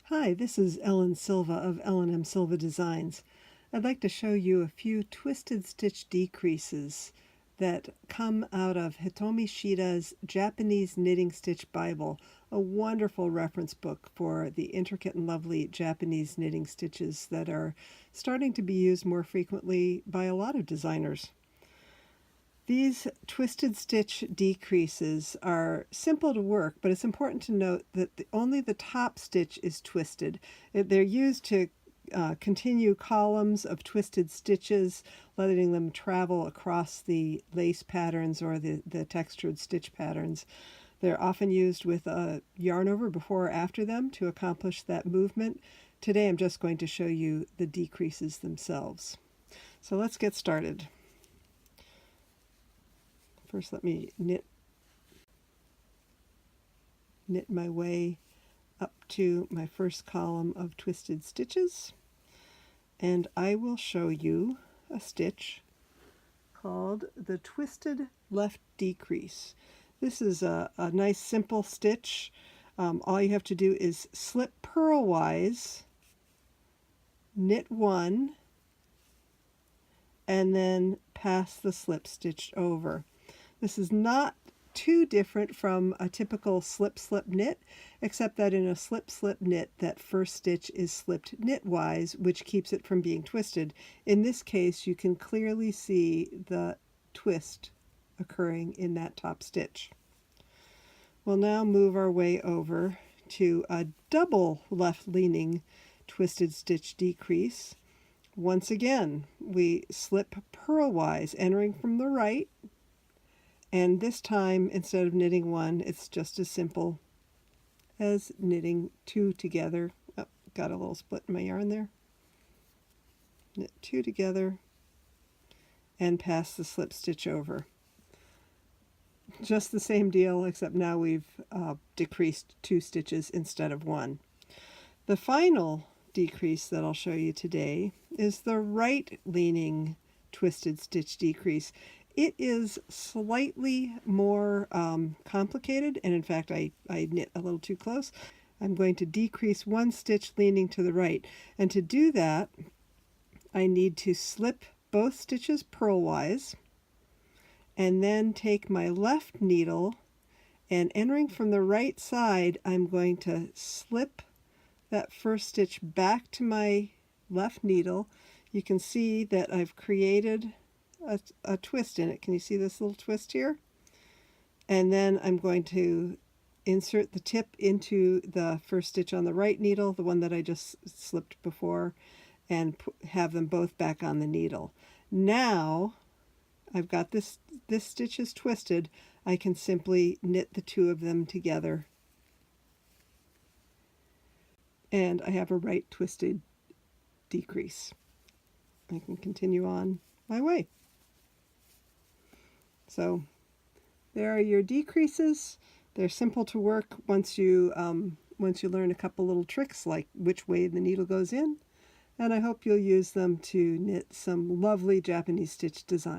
Hi, this is Ellen Silva of Ellen M. Silva Designs. I'd like to show you a few twisted stitch decreases that come out of Hitomi Shida's Japanese Knitting Stitch Bible, a wonderful reference book for the intricate and lovely Japanese knitting stitches that are starting to be used more frequently by a lot of designers. These twisted stitch decreases are simple to work, but it's important to note that only the top stitch is twisted. They're used to continue columns of twisted stitches, letting them travel across the lace patterns or the textured stitch patterns. They're often used with a yarn over before or after them to accomplish that movement. Today I'm just going to show you the decreases themselves. So let's get started. First, let me knit my way up to my first column of twisted stitches, and I will show you a stitch called the twisted left decrease. This is a nice simple stitch. All you have to do is slip purlwise, knit one, and then pass the slip stitch over. This is not too different from a typical slip-slip knit, except that in a slip-slip knit, that first stitch is slipped knitwise, which keeps it from being twisted. In this case, you can clearly see the twist occurring in that top stitch. We'll now move our way over to a double left-leaning twisted stitch decrease. Once again, we slip purlwise, entering from the right, and this time, instead of knitting one, it's just as simple as knitting two together. Oh, got a little split in my yarn there. Knit two together and pass the slip stitch over. Just the same deal, except now we've decreased two stitches instead of one. The final decrease that I'll show you today is the right-leaning twisted stitch decrease. It is slightly more complicated, and in fact I knit a little too close. I'm going to decrease one stitch leaning to the right, and to do that I need to slip both stitches purlwise and then take my left needle, and entering from the right side I'm going to slip that first stitch back to my left needle. You can see that I've created a twist in it. Can you see this little twist here? And then I'm going to insert the tip into the first stitch on the right needle, the one that I just slipped before, and have them both back on the needle. Now I've got this stitch is twisted. I can simply knit the two of them together, and I have a right twisted decrease. I can continue on my way. So there are your decreases. They're simple to work once you learn a couple little tricks like which way the needle goes in, and I hope you'll use them to knit some lovely Japanese stitch design.